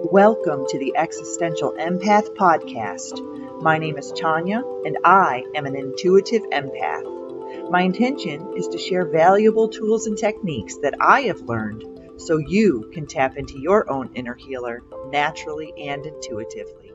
Welcome to the Existential Empath Podcast. My name is Tanya, and I am an intuitive empath. My intention is to share valuable tools and techniques that I have learned so you can tap into your own inner healer naturally and intuitively.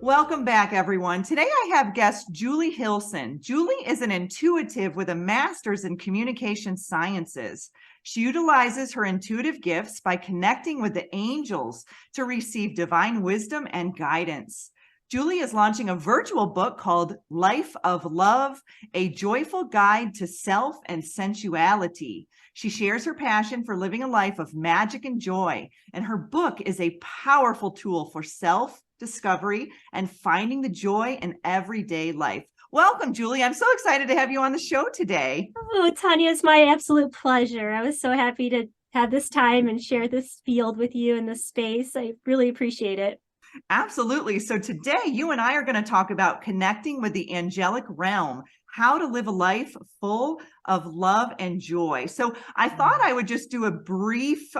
Welcome back, everyone. Today I have guest Julie Hilsen. Julie is an intuitive with a master's in communication sciences. She utilizes her intuitive gifts by connecting with the angels to receive divine wisdom and guidance. Julie is launching a virtual book called Life of Love, a joyful guide to self and sensuality. She shares her passion for living a life of magic and joy, and her book is a powerful tool for self-discovery and finding the joy in everyday life. Welcome, Julie. I'm so excited to have you on the show today. Oh, Tanya, it's my absolute pleasure. I was so happy to have this time and share this field with you in this space. I really appreciate it. Absolutely. So today you and I are going to talk about connecting with the angelic realm, how to live a life full of love and joy. So I thought I would just do a brief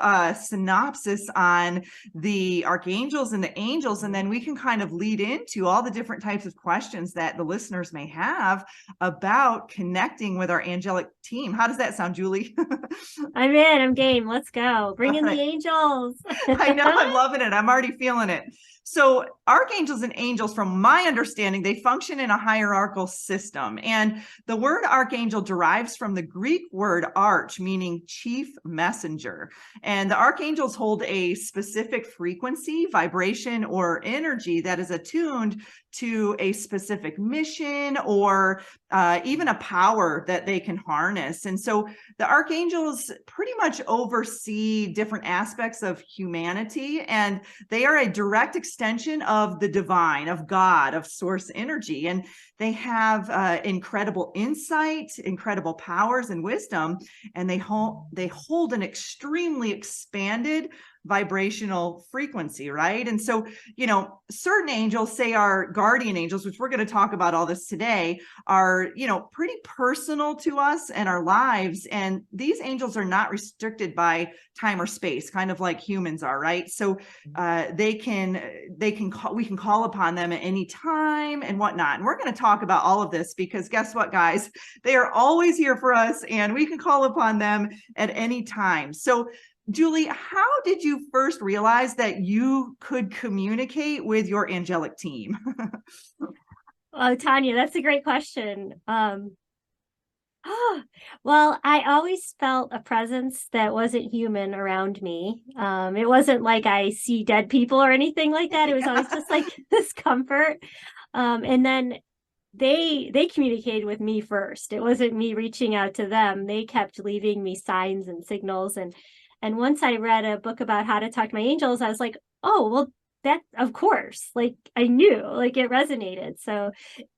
synopsis on the archangels and the angels, and then we can kind of lead into all the different types of questions that the listeners may have about connecting with our angelic team. How does that sound, Julie? I'm in. I'm game. Let's go. Bring in the angels. I know. I'm loving it. I'm already feeling it. So archangels and angels, from my understanding, they function in a hierarchical system. And the word archangel derives from the Greek word arch, meaning chief messenger. And the archangels hold a specific frequency, vibration, or energy that is attuned to a specific mission or even a power that they can harness. And so the archangels pretty much oversee different aspects of humanity, and they are a direct extension of the divine, of God, of source energy. And they have incredible insight, incredible powers and wisdom, and they hold an extremely expanded vibrational frequency, right? And so, certain angels, say our guardian angels, which we're going to talk about all this today, are, pretty personal to us and our lives. And these angels are not restricted by time or space, kind of like humans are, right? So we can call upon them at any time and whatnot. And we're going to talk about all of this because guess what, guys? They are always here for us and we can call upon them at any time. So Julie, how did you first realize that you could communicate with your angelic team? Oh, Tanya, that's a great question. Well, I always felt a presence that wasn't human around me. It wasn't like I see dead people or anything like that. It was always just like this comfort. And then they communicated with me first. It wasn't me reaching out to them. They kept leaving me signs and signals. And once I read a book about how to talk to my angels, I was like, oh, well, that, of course, like I knew, like it resonated. So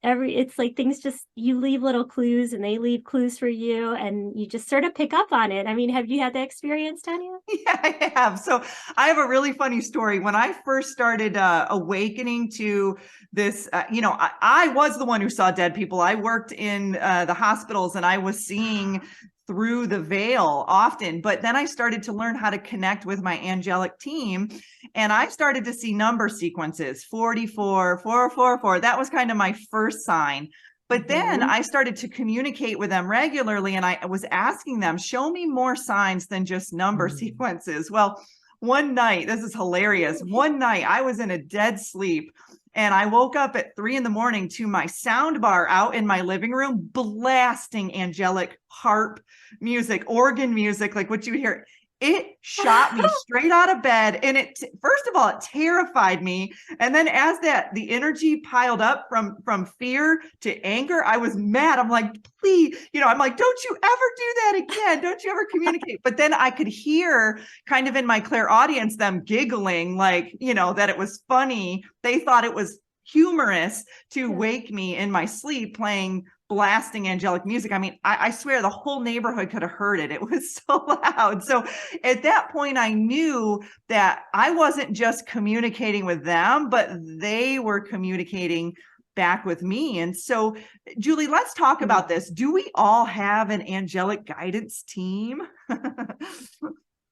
it's like things just, you leave little clues and they leave clues for you and you just sort of pick up on it. I mean, have you had that experience, Tanya? Yeah, I have. So I have a really funny story. When I first started awakening to this, I was the one who saw dead people. I worked in the hospitals and I was seeing through the veil often, but then I started to learn how to connect with my angelic team and I started to see number sequences, 44, 444. That was kind of my first sign. But then I started to communicate with them regularly and I was asking them, show me more signs than just number sequences. Well, one night, this is hilarious. One night I was in a dead sleep and I woke up at 3 a.m. to my sound bar out in my living room, blasting angelic harp music, organ music, like what you hear. It shot me straight out of bed. And first of all, it terrified me. And then as the energy piled up from fear to anger, I was mad. I'm like, please, I'm like, don't you ever do that again. Don't you ever communicate. But then I could hear kind of in my clairaudience, them giggling like, that it was funny. They thought it was humorous to wake me in my sleep playing blasting angelic music. I mean, I swear the whole neighborhood could have heard it. It was so loud. So at that point, I knew that I wasn't just communicating with them, but they were communicating back with me. And so, Julie, let's talk about this. Do we all have an angelic guidance team?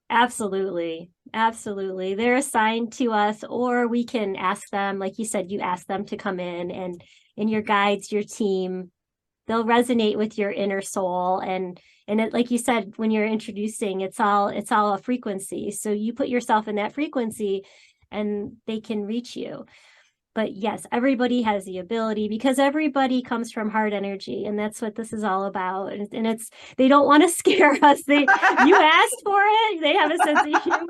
Absolutely. Absolutely. They're assigned to us, or we can ask them, like you said, you ask them to come in your guides, your team, they'll resonate with your inner soul. And it, like you said, when you're introducing, it's all a frequency. So you put yourself in that frequency and they can reach you. But yes, everybody has the ability, because everybody comes from heart energy, and that's what this is all about. And it's, they don't want to scare us. You asked for it. They have a sense of humor.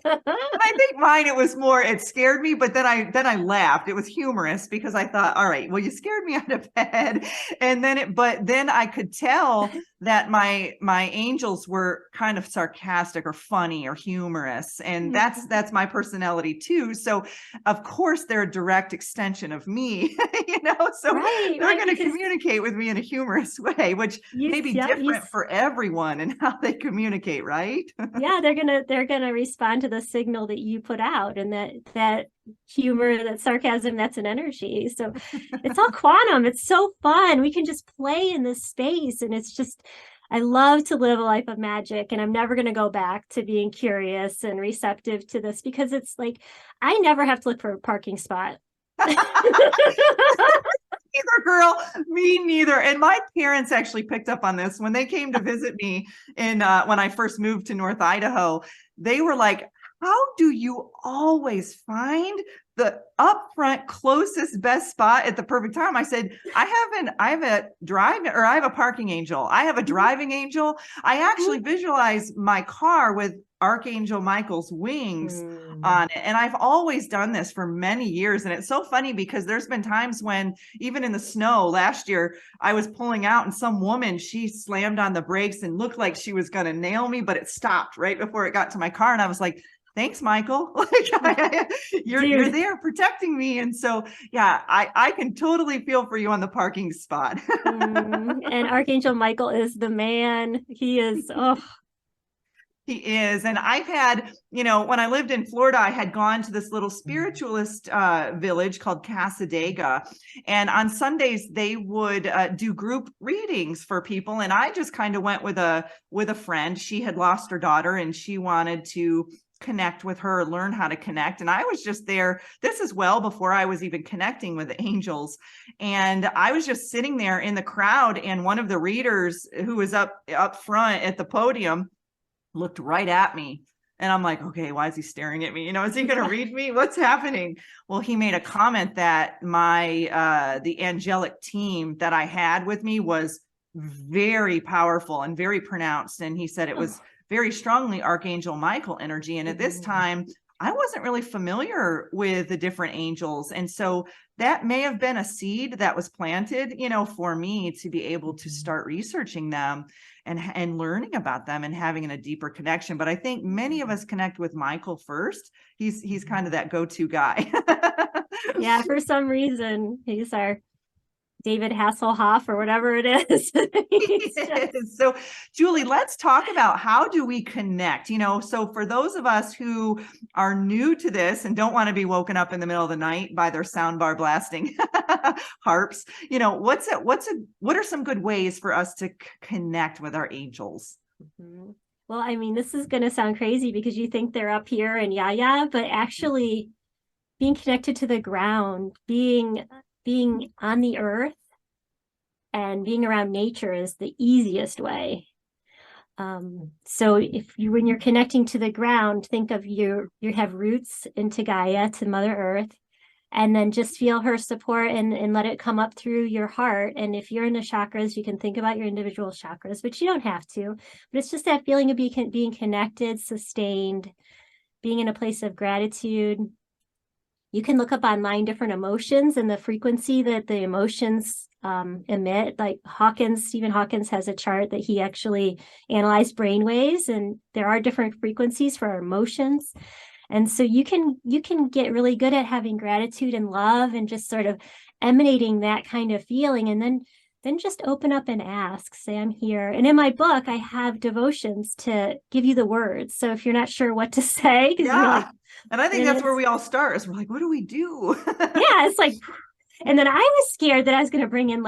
I think mine, it scared me, but then I laughed. It was humorous because I thought, all right, well, you scared me out of bed. And but then I could tell that my angels were kind of sarcastic or funny or humorous. And that's my personality too. So of course they're a direct extension of me, so they're going to communicate with me in a humorous way, which may be different for everyone and how they communicate, right? Yeah, they're gonna respond to the signal that you put out, and that humor, that sarcasm, that's an energy. So it's all quantum. It's so fun. We can just play in this space, and it's just, I love to live a life of magic, and I'm never going to go back to being curious and receptive to this, because it's like, I never have to look for a parking spot. Neither, girl, me neither. And my parents actually picked up on this when they came to visit me when I first moved to North Idaho. They were like, how do you always find the upfront closest best spot at the perfect time? I said, I have a parking angel. I have a driving angel. I actually visualize my car with Archangel Michael's wings on it. And I've always done this for many years. And it's so funny because there's been times when, even in the snow last year, I was pulling out and some woman, she slammed on the brakes and looked like she was going to nail me, but it stopped right before it got to my car. And I was like, thanks, Michael. You're there protecting me. And so, yeah, I can totally feel for you on the parking spot. And Archangel Michael is the man. He is, He is. And I've had, when I lived in Florida, I had gone to this little spiritualist village called Casadega. And on Sundays, they would do group readings for people. And I just kind of went with a friend. She had lost her daughter and she wanted to connect with her, learn how to connect. And I was just there. This is well before I was even connecting with angels. And I was just sitting there in the crowd. And one of the readers who was up front at the podium looked right at me. And I'm like, okay, why is he staring at me? Is he going to read me? What's happening? Well, he made a comment that the angelic team that I had with me was very powerful and very pronounced. And he said it was very strongly Archangel Michael energy. And at this time, I wasn't really familiar with the different angels. And so that may have been a seed that was planted, for me to be able to start researching them and learning about them and having a deeper connection. But I think many of us connect with Michael first. He's kind of that go-to guy. Yeah, for some reason, he's our David Hasselhoff or whatever it is. So, Julie, let's talk about how do we connect? So for those of us who are new to this and don't want to be woken up in the middle of the night by their soundbar blasting harps, what are some good ways for us to connect with our angels? Mm-hmm. Well, I mean, this is going to sound crazy because you think they're up here and but actually being connected to the ground, being on the earth and being around nature is the easiest way. So when you're connecting to the ground, think of you have roots into Gaia, to Mother Earth, and then just feel her support and let it come up through your heart. And if you're in the chakras, you can think about your individual chakras, but you don't have to. But it's just that feeling of being connected, sustained, being in a place of gratitude. You can look up online different emotions and the frequency that the emotions emit. Like Stephen Hawkins has a chart that he actually analyzed brain waves, and there are different frequencies for our emotions. And so you can get really good at having gratitude and love and just sort of emanating that kind of feeling. And then just open up and ask, say, I'm here. And in my book, I have devotions to give you the words. So if you're not sure what to say, and I think that's where we all start, is we're like, what do we do? Yeah, it's like, and then I was scared that I was going to bring in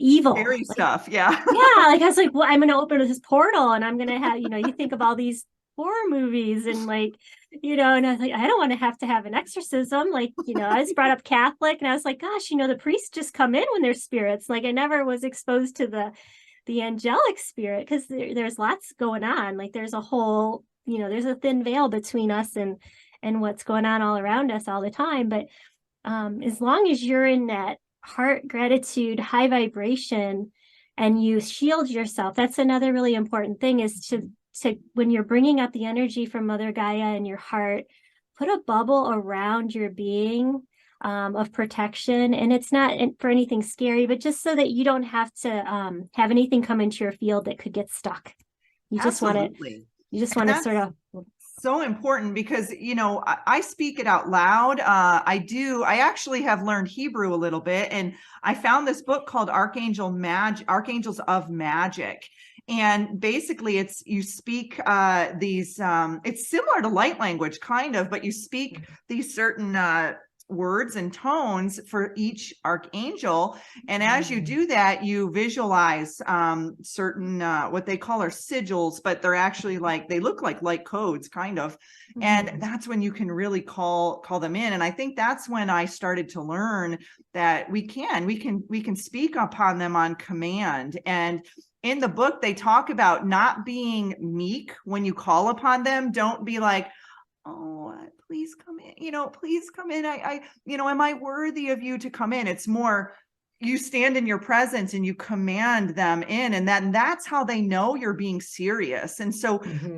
evil. Scary stuff. Yeah. Yeah. Like I was like, well, I'm going to open this portal and I'm going to have, you think of all these horror movies and like, and I was like, I don't want to have an exorcism. Like, I was brought up Catholic and I was like, gosh, the priests just come in when they're spirits. Like I never was exposed to the angelic spirit because there's lots going on. Like there's a whole, there's a thin veil between us and what's going on all around us all the time. But as long as you're in that heart gratitude, high vibration, and you shield yourself, that's another really important thing is to when you're bringing up the energy from Mother Gaia in your heart, put a bubble around your being of protection. And it's not for anything scary, but just so that you don't have to have anything come into your field that could get stuck. You just want to sort of. So important because, I speak it out loud. I actually have learned Hebrew a little bit, and I found this book called Archangels of Magic. And basically you speak it's similar to light language kind of, but you speak these certain words and tones for each archangel. And as you do that, you visualize certain what they call are sigils, but they're actually they look like light codes kind of. And that's when you can really call them in. And I think that's when I started to learn that we can speak upon them on command. And in the book, they talk about not being meek when you call upon them. Don't be like, oh, please come in, please come in. Am I worthy of you to come in? It's more, you stand in your presence and you command them in, and that's how they know you're being serious. And so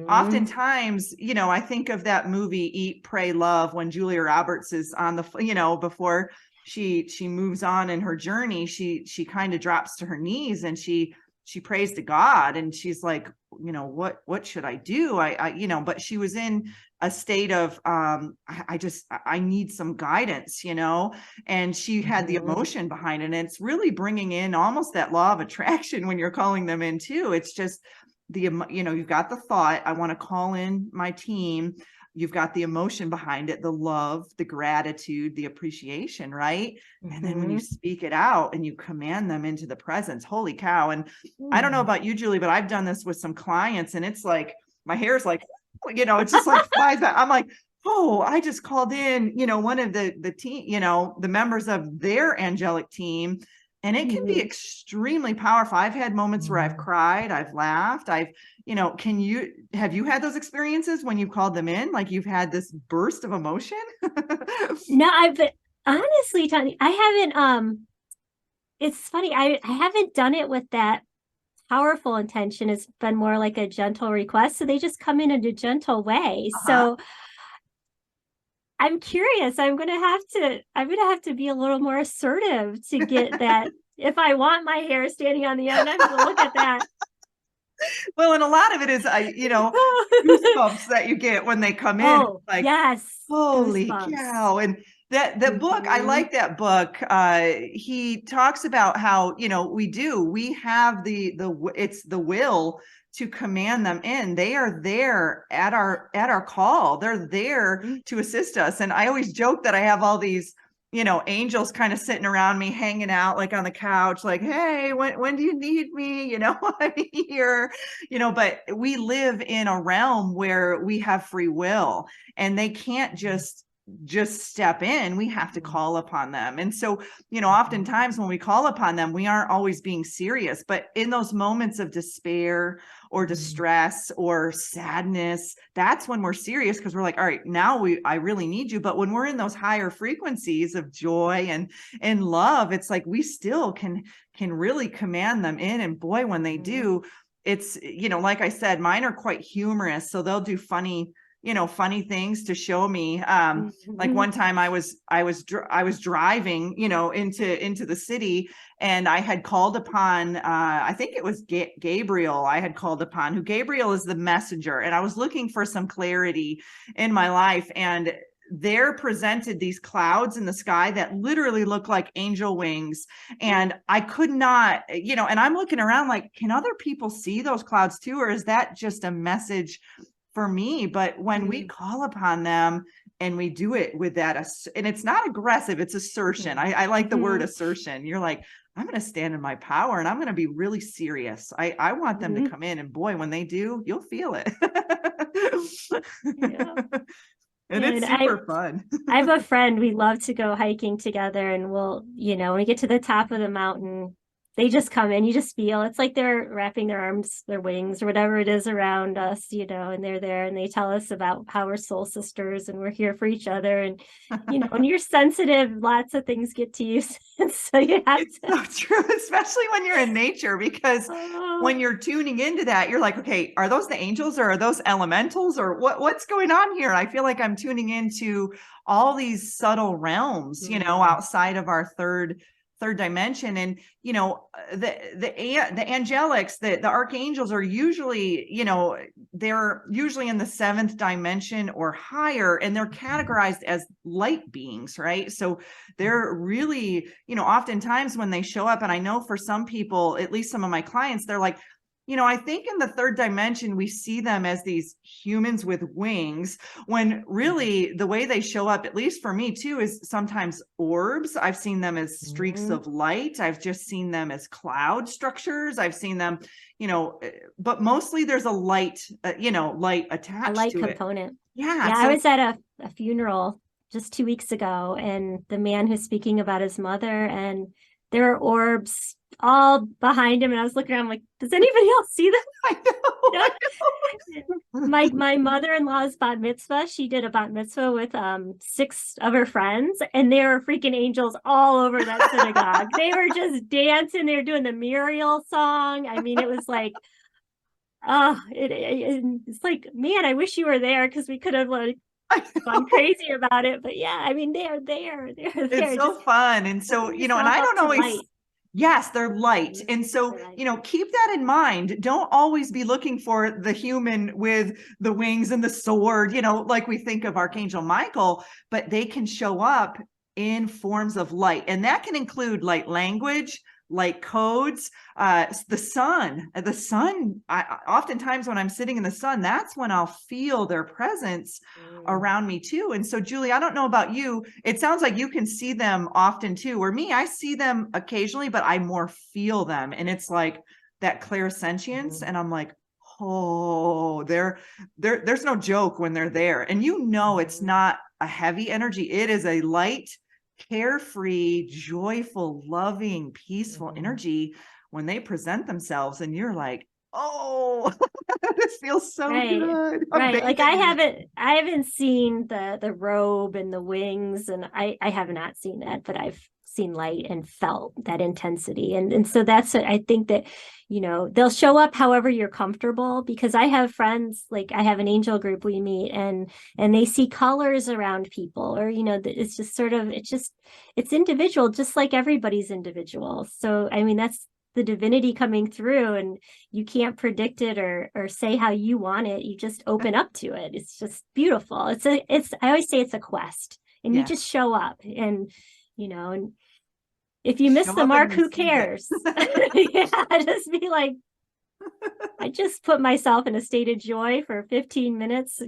oftentimes, I think of that movie, Eat, Pray, Love, when Julia Roberts is on the, before she moves on in her journey, she kind of drops to her knees and she prays to God, and she's like, what should I do? But she was in a state of, I need some guidance, and she had the emotion behind it. And it's really bringing in almost that law of attraction when you're calling them in too. It's just you've got the thought, I want to call in my team. You've got the emotion behind it, the love, the gratitude, the appreciation, right? And then when you speak it out and you command them into the presence, holy cow. And I don't know about you, Julie, but I've done this with some clients, and it's like, my hair's like, it's just like flies back. I'm like, oh, I just called in, one of the team, the members of their angelic team. And it can be extremely powerful. I've had moments where I've cried, I've laughed, have you had those experiences when you called them in? Like you've had this burst of emotion? No, but honestly, Tanya, I haven't, it's funny. I haven't done it with that powerful intention. It's been more like a gentle request. So they just come in a gentle way. So I'm curious. I'm gonna have to be a little more assertive to get that. If I want my hair standing on the end, I'm gonna look at that. Well, and a lot of it is, goosebumps that you get when they come in. Oh, like, yes. Holy Goosebumps. cow. And that book, I like that book. He talks about how, we have it's the will to command them in. They are there at our call. They're there to assist us. And I always joke that I have all these, angels kind of sitting around me, hanging out like on the couch, like, hey, when do you need me? I'm here, but we live in a realm where we have free will, and they can't just step in. We have to call upon them. And so, oftentimes when we call upon them, we aren't always being serious, but in those moments of despair or distress or sadness, that's when we're serious, because we're like, all right, now I really need you. But when we're in those higher frequencies of joy and love, it's like we still can really command them in. And boy, when they do, it's, like I said, mine are quite humorous. So they'll do funny things to show me. Like one time I was driving, into the city, and I had called upon, I think it was Gabriel I had called upon, who Gabriel is the messenger. And I was looking for some clarity in my life. And there presented these clouds in the sky that literally look like angel wings. And I could not, and I'm looking around like, can other people see those clouds too? Or is that just a message for me? But when we call upon them and we do it with that, and it's not aggressive, it's assertion. I like the word assertion. You're like, I'm going to stand in my power and I'm going to be really serious. I want them to come in, and boy, when they do, you'll feel it. Yeah. And it's super fun. I have a friend, we love to go hiking together, and we'll, when we get to the top of the mountain, they just come in, you just feel it's like they're wrapping their arms, their wings, or whatever it is around us, and they're there and they tell us about how we're soul sisters and we're here for each other. And, when you're sensitive, lots of things get to you. So you have it's so true, especially when you're in nature, because when you're tuning into that, you're like, okay, are those the angels or are those elementals or what's going on here? I feel like I'm tuning into all these subtle realms, outside of our third dimension. And the angelics, the archangels are usually, they're usually in the 7th dimension or higher, and they're categorized as light beings, right? So they're really, oftentimes when they show up, and I know for some people, at least some of my clients, they're like, I think in the 3rd dimension, we see them as these humans with wings, when really the way they show up, at least for me too, is sometimes orbs. I've seen them as streaks of light. I've just seen them as cloud structures. I've seen them, but mostly there's a light, light attached, a light to component. It. Yeah. Yeah. So I was at a funeral just 2 weeks ago, and the man who's speaking about his mother, and there are orbs all behind him, and I was looking around like, does anybody else see them? I know. My mother-in-law's bat mitzvah, she did a bat mitzvah with 6 of her friends, and they were freaking angels all over that synagogue. They were just dancing, they were doing the Muriel song. I mean, it was like, it's like, man, I wish you were there, because we could have like gone crazy about it. But yeah, I mean, they're there. It's so fun. And so, and I don't always light. Yes, they're light. And so, keep that in mind. Don't always be looking for the human with the wings and the sword, like we think of Archangel Michael, but they can show up in forms of light. And that can include light language, light codes, the sun. Oftentimes when I'm sitting in the sun, that's when I'll feel their presence around me too. And so, Julie, I don't know about you. It sounds like you can see them often too. Or me, I see them occasionally, but I more feel them. And it's like that clairsentience. And I'm like, oh, there's no joke when they're there. And it's not a heavy energy. It is a light, carefree, joyful, loving, peaceful energy when they present themselves, and you're like, oh, this feels so good. Right. Like I haven't seen the robe and the wings, and I have not seen that, but I've seen light and felt that intensity. And so that's what I think, that, they'll show up however you're comfortable, because I have friends, like I have an angel group we meet, and they see colors around people, or, it's just sort of, it's individual, just like everybody's individual. So, I mean, that's the divinity coming through, and you can't predict it or say how you want it. You just open up to it. It's just beautiful. I always say it's a quest, and you just show up, and, and if you miss the mark, who cares? Just be like, I just put myself in a state of joy for 15 minutes,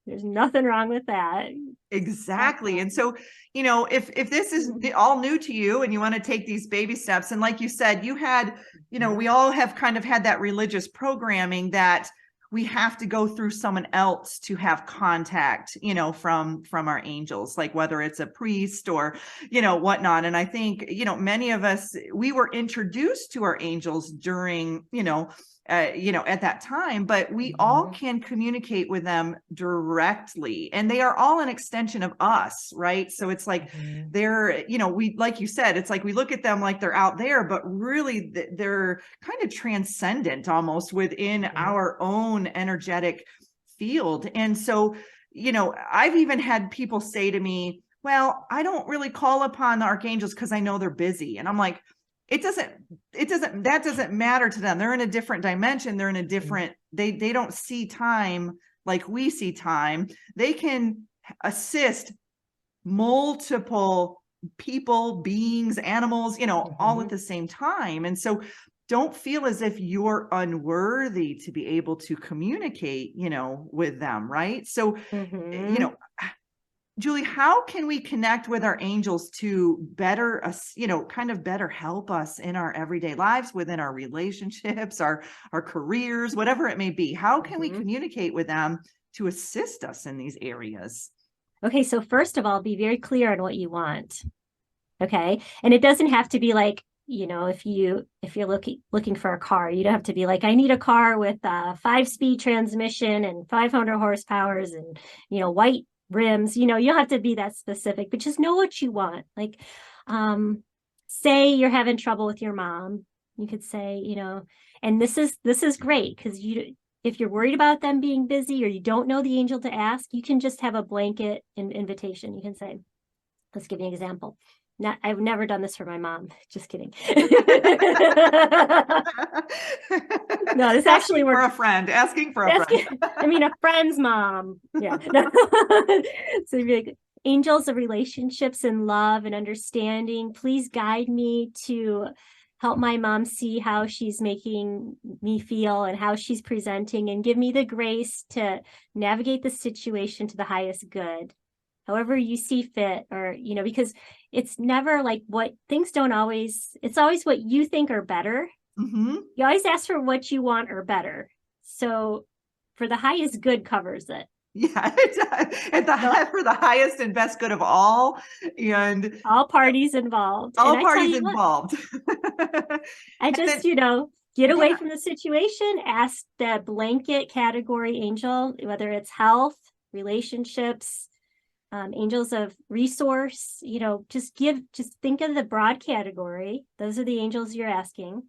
there's nothing wrong with that. Exactly. And so, if this is all new to you and you want to take these baby steps, and like you said, you had, we all have kind of had that religious programming that we have to go through someone else to have contact, from our angels, like whether it's a priest or, whatnot. And I think, many of us, we were introduced to our angels during, at that time, but we all can communicate with them directly, and they are all an extension of us, right? So it's like they're, we, like you said, it's like we look at them like they're out there, but really they're kind of transcendent almost within our own energetic field. And so, I've even had people say to me, well, I don't really call upon the archangels because I know they're busy. And I'm like, that doesn't matter to them. They're in a different dimension. They're in a different, they don't see time like we see time. They can assist multiple people, beings, animals, all at the same time. And so don't feel as if you're unworthy to be able to communicate, with them. Right. So, Julie, how can we connect with our angels to better us, kind of better help us in our everyday lives, within our relationships, our careers, whatever it may be? How can we communicate with them to assist us in these areas? Okay, so first of all, be very clear on what you want. Okay. And it doesn't have to be like, if you're looking for a car, you don't have to be like, I need a car with a 5-speed transmission and 500 horsepowers and, white rims. You don't have to be that specific, but just know what you want. Like, say you're having trouble with your mom. You could say, and this is great because if you're worried about them being busy or you don't know the angel to ask, you can just have a blanket invitation. You can say, let's give you an example. I've never done this for my mom. Just kidding. No, this actually works. For a friend, asking for a friend. I mean, a friend's mom. Yeah. So you'd be like, angels of relationships and love and understanding, please guide me to help my mom see how she's making me feel and how she's presenting, and give me the grace to navigate the situation to the highest good, however you see fit. Or, because it's never like it's always what you think are better. You always ask for what you want or better. So for the highest good covers it. Yeah, for the highest and best good of all, and all parties involved. All parties involved. I just, get away from the situation, ask the blanket category angel, whether it's health, relationships, angels of resource, just think of the broad category. Those are the angels you're asking.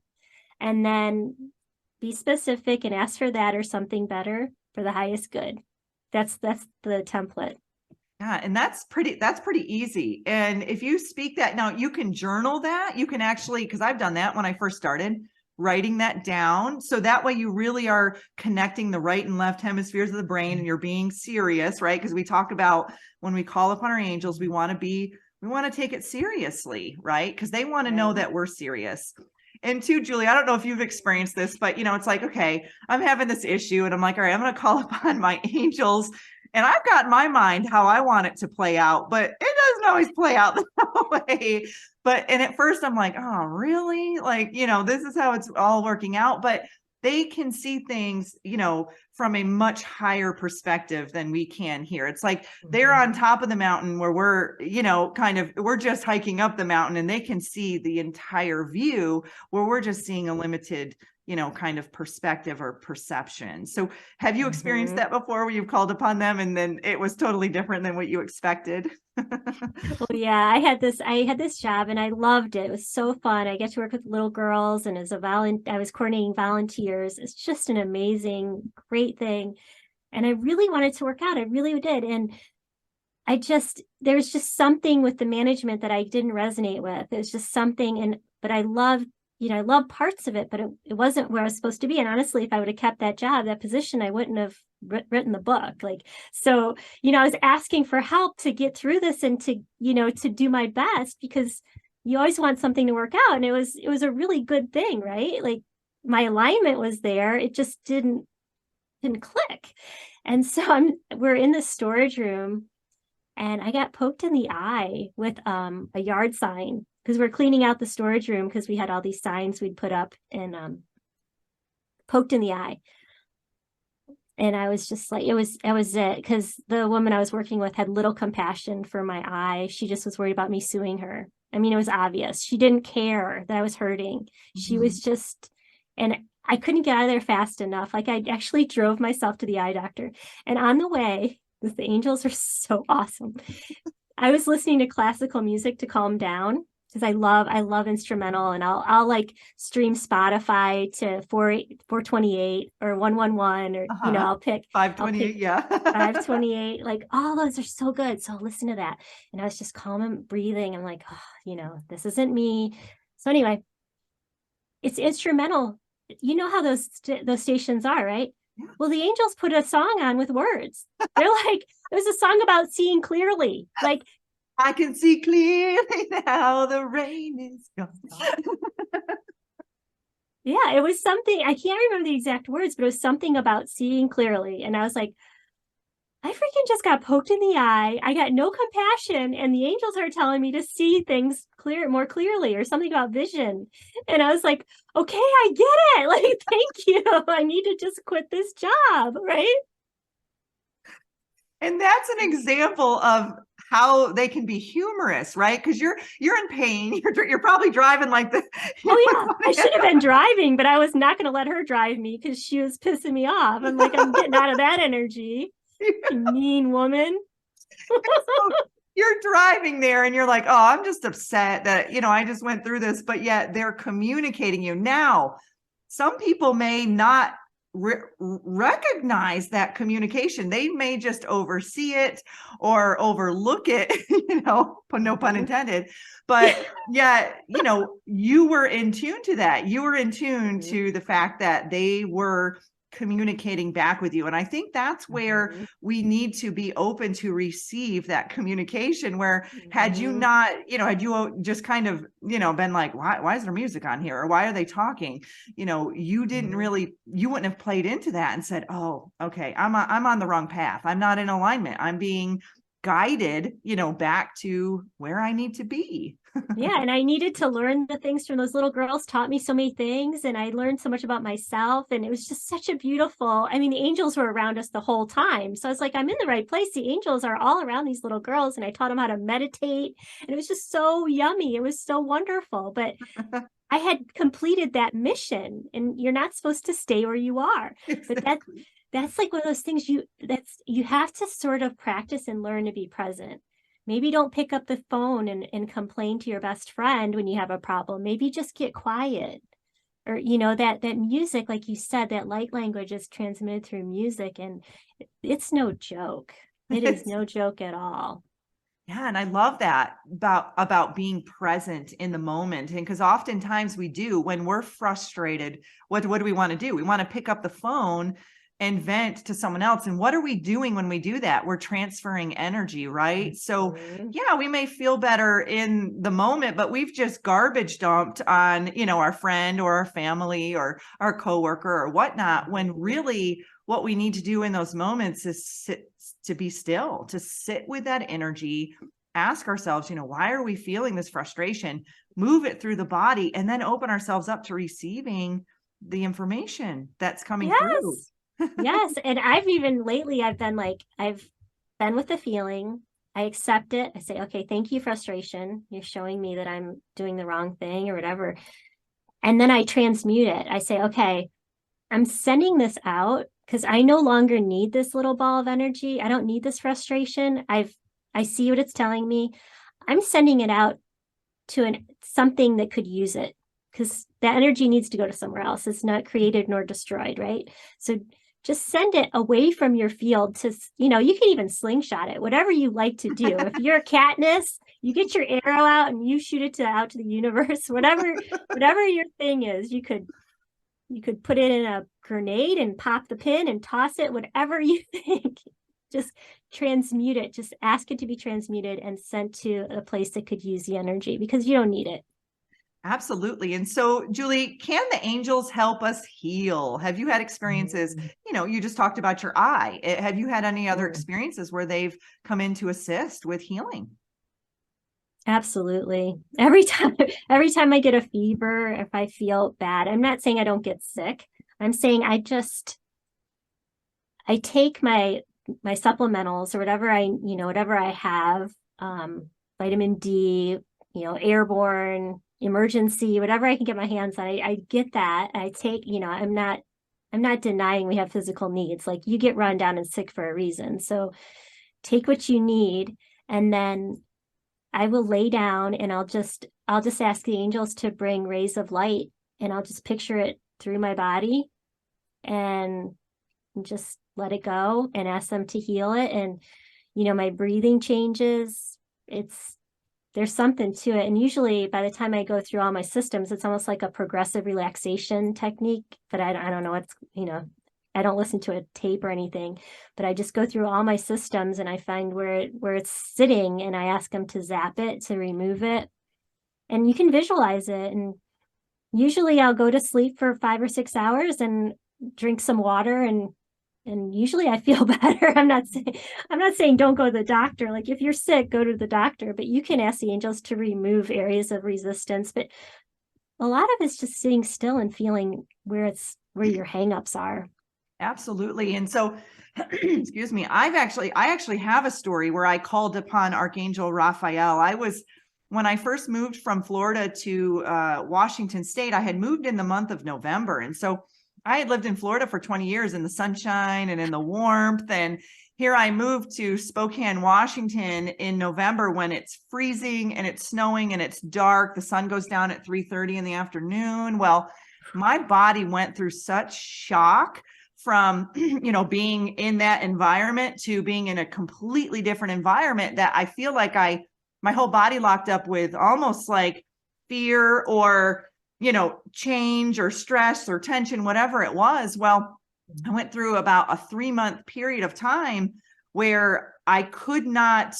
And then be specific and ask for that or something better for the highest good. That's the template. Yeah. And that's pretty easy. And if you speak that now, you can journal that. You can actually, because I've done that when I first started, writing that down. So that way you really are connecting the right and left hemispheres of the brain, and you're being serious, right? Because we talk about when we call upon our angels, we want to take it seriously, right? Because they want to know that we're serious. And too, Julie, I don't know if you've experienced this, but it's like, okay, I'm having this issue and I'm like, all right, I'm going to call upon my angels, and I've got in my mind how I want it to play out, but it doesn't always play out that way. And at first I'm like, oh, really? Like, this is how it's all working out. But they can see things, from a much higher perspective than we can here. It's like they're on top of the mountain where we're, we're just hiking up the mountain, and they can see the entire view where we're just seeing a limited, kind of perspective or perception. So have you experienced that before, where you've called upon them and then it was totally different than what you expected? Well, yeah, I had this job and I loved it. It was so fun. I get to work with little girls, and I was coordinating volunteers. It's just an amazing, great thing. And I really wanted to work out. I really did. And there was just something with the management that I didn't resonate with. It was just something. But I loved parts of it, but it wasn't where I was supposed to be. And honestly, if I would have kept that position, I wouldn't have written the book. So, I was asking for help to get through this and to do my best, because you always want something to work out. And it was a really good thing, right? Like, my alignment was there. It just didn't click. And so we're in the storage room, and I got poked in the eye with a yard sign, because we're cleaning out the storage room because we had all these signs we'd put up, and poked in the eye. And I was just like, it was it, because the woman I was working with had little compassion for my eye. She just was worried about me suing her. I mean, it was obvious. She didn't care that I was hurting. She was just, and I couldn't get out of there fast enough. Like, I actually drove myself to the eye doctor. And on the way, because the angels are so awesome, I was listening to classical music to calm down, because I love instrumental, and I'll like stream Spotify to 428 or 111, or I'll pick 528, yeah. 528, like all those are so good. So I'll listen to that, and I was just calm and breathing. I'm like, oh, this isn't me. So anyway, it's instrumental. You know how those stations are, right? Yeah. Well, the angels put a song on with words. They're like, it was a song about seeing clearly, like, I can see clearly now, the rain is gone. Yeah, it was something, I can't remember the exact words, but it was something about seeing clearly. And I was like, I freaking just got poked in the eye. I got no compassion, and the angels are telling me to see things more clearly, or something about vision. And I was like, okay, I get it. Like, thank you. I need to just quit this job, right? And that's an example of how they can be humorous, right? Because you're in pain. You're probably driving like the. Oh yeah, I should have been driving, but I was not going to let her drive me because she was pissing me off. I'm like, I'm getting out of that energy. You mean woman. So you're driving there and you're like, oh, I'm just upset that, I just went through this, but yet they're communicating you. Now, some people may not recognize that communication. They may just oversee it or overlook it, no pun intended. But yeah, you were in tune to that. You were in tune to the fact that they were communicating back with you. And I think that's where we need to be open to receive that communication, where had you not, had you just kind of, been like, why is there music on here? Or why are they talking? You didn't really, you wouldn't have played into that and said, oh, okay, I'm on the wrong path. I'm not in alignment. I'm being guided, back to where I need to be. Yeah. And I needed to learn the things from those little girls, taught me so many things. And I learned so much about myself. And it was just such a beautiful, I mean, the angels were around us the whole time. So I was like, I'm in the right place. The angels are all around these little girls. And I taught them how to meditate. And it was just so yummy. It was so wonderful. But I had completed that mission, and you're not supposed to stay where you are. But that's like one of those things you have to sort of practice and learn to be present. Maybe don't pick up the phone and complain to your best friend when you have a problem. Maybe just get quiet. Or, that music, like you said, that light language is transmitted through music, and it's no joke. It is no joke at all. Yeah. And I love that about being present in the moment. And because oftentimes we do, when we're frustrated, what do we want to do? We want to pick up the phone and vent to someone else. And what are we doing when we do that? We're transferring energy, right? So yeah, we may feel better in the moment, but we've just garbage dumped on, our friend or our family or our coworker or whatnot, when really what we need to do in those moments is to be still, to sit with that energy, ask ourselves, why are we feeling this frustration? Move it through the body, and then open ourselves up to receiving the information that's coming through. Yes. And I've been with the feeling. I accept it. I say, okay, thank you, frustration. You're showing me that I'm doing the wrong thing or whatever. And then I transmute it. I say, okay, I'm sending this out because I no longer need this little ball of energy. I don't need this frustration. I see what it's telling me. I'm sending it out to something that could use it, because that energy needs to go to somewhere else. It's not created nor destroyed, right? So just send it away from your field to, you can even slingshot it, whatever you like to do. If you're Katniss, you get your arrow out and you shoot it out to the universe, whatever your thing is. You could put it in a grenade and pop the pin and toss it, whatever you think. Just transmute it. Just ask it to be transmuted and sent to a place that could use the energy, because you don't need it. Absolutely. And so, Julie, can the angels help us heal? Have you had experiences, you just talked about your eye. Have you had any other experiences where they've come in to assist with healing? Absolutely. Every time I get a fever, if I feel bad, I'm not saying I don't get sick. I'm saying I take my supplementals or whatever I have, vitamin D, airborne, emergency, whatever I can get my hands on. I get that. I take, I'm not denying we have physical needs. Like, you get run down and sick for a reason. So take what you need, and then I will lay down and I'll just ask the angels to bring rays of light, and I'll just picture it through my body and just let it go and ask them to heal it. And, my breathing changes. There's something to it. And usually by the time I go through all my systems, it's almost like a progressive relaxation technique, but I don't know. I don't listen to a tape or anything, but I just go through all my systems and I find where it's sitting, and I ask them to zap it, to remove it. And you can visualize it. And usually I'll go to sleep for 5 or 6 hours and drink some water and And usually I feel better. I'm not saying don't go to the doctor. Like if you're sick, go to the doctor, but you can ask the angels to remove areas of resistance. But a lot of it's just sitting still and feeling where your hangups are. Absolutely. And so, excuse me, I actually have a story where I called upon Archangel Raphael. When I first moved from Florida to Washington State, I had moved in the month of November. And so I had lived in Florida for 20 years in the sunshine and in the warmth. And here I moved to Spokane, Washington in November when it's freezing and it's snowing and it's dark. The sun goes down at 3:30 in the afternoon. Well, my body went through such shock from, being in that environment to being in a completely different environment that I feel like my whole body locked up with almost like fear or, change or stress or tension, whatever it was. Well, I went through about a 3-month period of time where I could not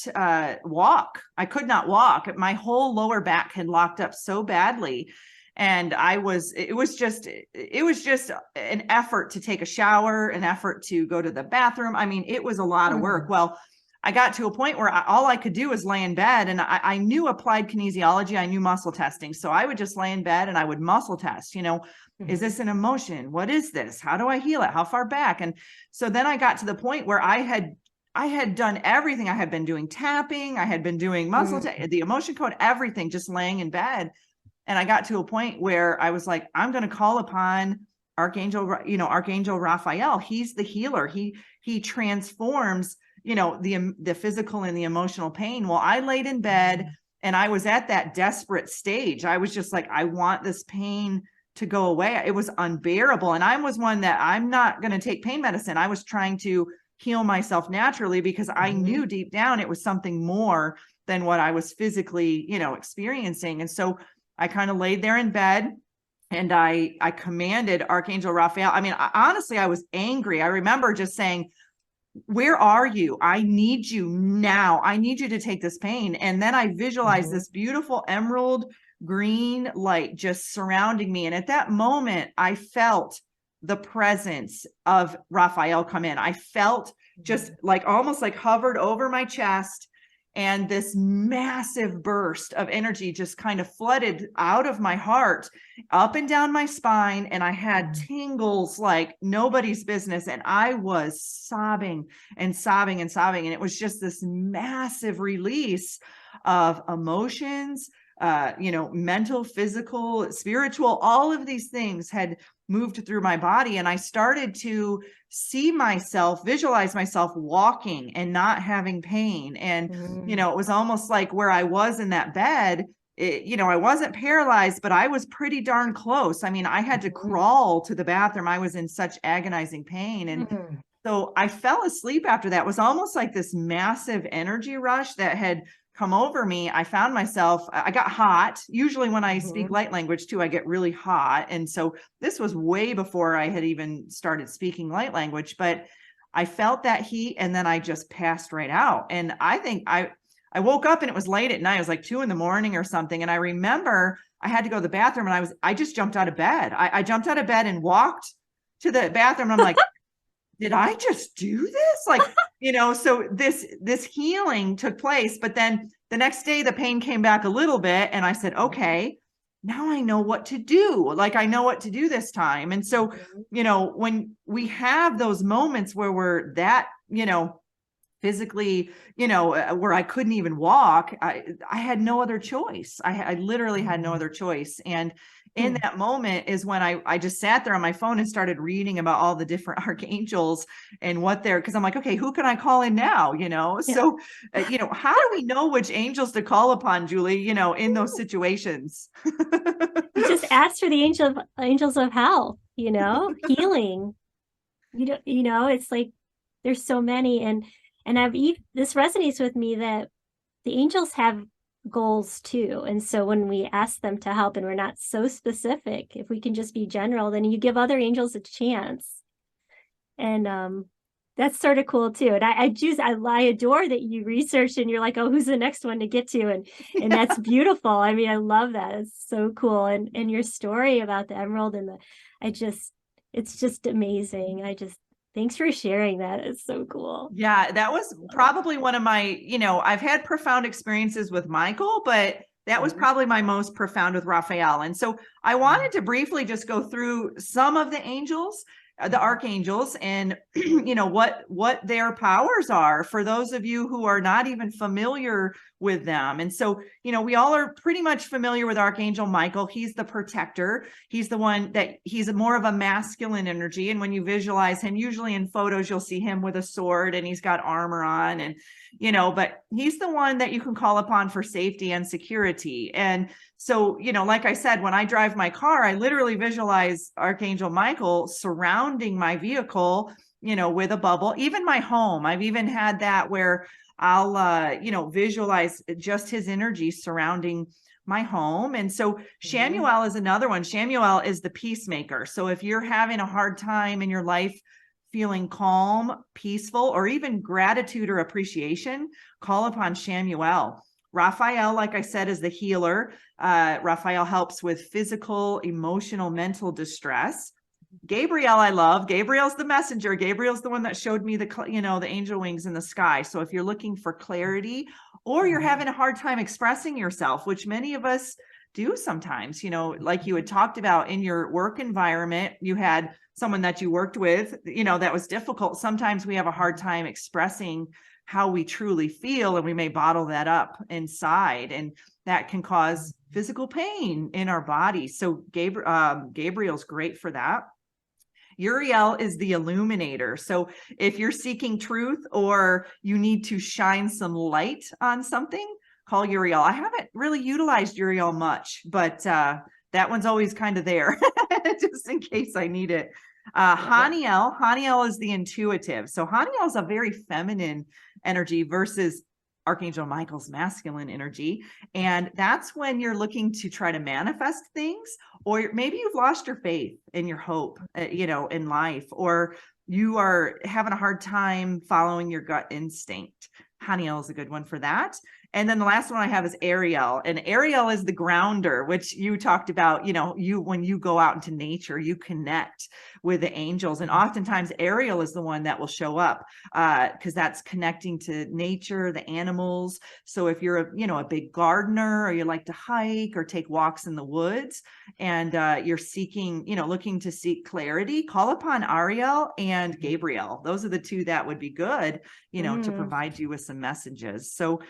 walk. I could not walk. My whole lower back had locked up so badly. And it was just an effort to take a shower, an effort to go to the bathroom. I mean, it was a lot of work. Well, I got to a point where all I could do was lay in bed, and I knew applied kinesiology. I knew muscle testing. So I would just lay in bed and I would muscle test, is this an emotion? What is this? How do I heal it? How far back? And so then I got to the point where I had done everything. I had been doing tapping. I had been doing the emotion code, everything, just laying in bed. And I got to a point where I was like, I'm going to call upon Archangel Raphael. He's the healer. He transforms, the physical and the emotional pain. Well, I laid in bed and I was at that desperate stage. I was just like, I want this pain to go away. It was unbearable. And I was one that I'm not going to take pain medicine. I was trying to heal myself naturally because I knew deep down it was something more than what I was physically, experiencing. And so I kind of laid there in bed and I commanded Archangel Raphael. I mean, honestly, I was angry. I remember just saying, where are you? I need you now. I need you to take this pain. And then I visualized this beautiful emerald green light just surrounding me. And at that moment, I felt the presence of Raphael come in. I felt just like almost like hovered over my chest. And this massive burst of energy just kind of flooded out of my heart, up and down my spine. And I had tingles like nobody's business. And I was sobbing and sobbing and sobbing. And it was just this massive release of emotions, mental, physical, spiritual, all of these things had moved through my body. And I started to visualize myself walking and not having pain. And, it was almost like where I was in that bed, I wasn't paralyzed, but I was pretty darn close. I mean, I had to crawl to the bathroom. I was in such agonizing pain. And so I fell asleep after that. It was almost like this massive energy rush that had come over me. I found myself, I got hot. Usually when I speak light language too, I get really hot. And so this was way before I had even started speaking light language, but I felt that heat and then I just passed right out. And I think I woke up and it was late at night. It was like 2 a.m. or something. And I remember I had to go to the bathroom and I just jumped out of bed. I jumped out of bed and walked to the bathroom. And I'm like, did I just do this? Like, so this healing took place, but then the next day the pain came back a little bit and I said, okay, now I know what to do. Like, I know what to do this time. And so, when we have those moments where we're that, physically, where I couldn't even walk, I had no other choice. I literally had no other choice. And in that moment is when I just sat there on my phone and started reading about all the different archangels and what they're, because I'm like, okay, who can I call in now? So, how do we know which angels to call upon, Julie, in those situations? You just ask for the angels of health, healing, it's like, there's so many. And this resonates with me that the angels have goals too. And so when we ask them to help and we're not so specific, if we can just be general, then you give other angels a chance. And that's sort of cool too. And I adore that you researched and you're like, oh, who's the next one to get to? And that's beautiful. I mean, I love that. It's so cool. And your story about the emerald and it's just amazing. Thanks for sharing that. It's so cool. Yeah, that was probably one of my, I've had profound experiences with Michael, but that was probably my most profound with Raphael. And so I wanted to briefly just go through some of the angels, the archangels, and what their powers are for those of you who are not even familiar with them. And so, we all are pretty much familiar with Archangel Michael. He's the protector. He's the one that he's more of a masculine energy. And when you visualize him, usually in photos, you'll see him with a sword and he's got armor on, and but he's the one that you can call upon for safety and security. And so, like I said, when I drive my car, I literally visualize Archangel Michael surrounding my vehicle, with a bubble. Even my home, I've even had that where I'll, visualize just his energy surrounding my home. And so Shamuel is another one. Shamuel is the peacemaker. So if you're having a hard time in your life, feeling calm, peaceful, or even gratitude or appreciation, call upon Shamuel. Raphael, like I said, is the healer. Raphael helps with physical, emotional, mental distress. Gabriel, I love. Gabriel's the messenger. Gabriel's the one that showed me the angel wings in the sky. So if you're looking for clarity, or you're having a hard time expressing yourself, which many of us do sometimes, like you had talked about in your work environment, you had someone that you worked with, that was difficult. Sometimes we have a hard time expressing how we truly feel, and we may bottle that up inside, and that can cause physical pain in our body. So Gabriel's great for that. Uriel is the illuminator. So if you're seeking truth or you need to shine some light on something, call Uriel. I haven't really utilized Uriel much, but that one's always kind of there just in case I need it. Haniel is the intuitive. So Haniel is a very feminine energy versus Archangel Michael's masculine energy. And that's when you're looking to try to manifest things, or maybe you've lost your faith and your hope, in life, or you are having a hard time following your gut instinct. Haniel is a good one for that. And then the last one I have is Ariel, and Ariel is the grounder, which you talked about, when you go out into nature, you connect with the angels. And oftentimes Ariel is the one that will show up because that's connecting to nature, the animals. So if you're a big gardener, or you like to hike or take walks in the woods, and you're seeking, looking to seek clarity, call upon Ariel and Gabriel. Those are the two that would be good, to provide you with some messages. So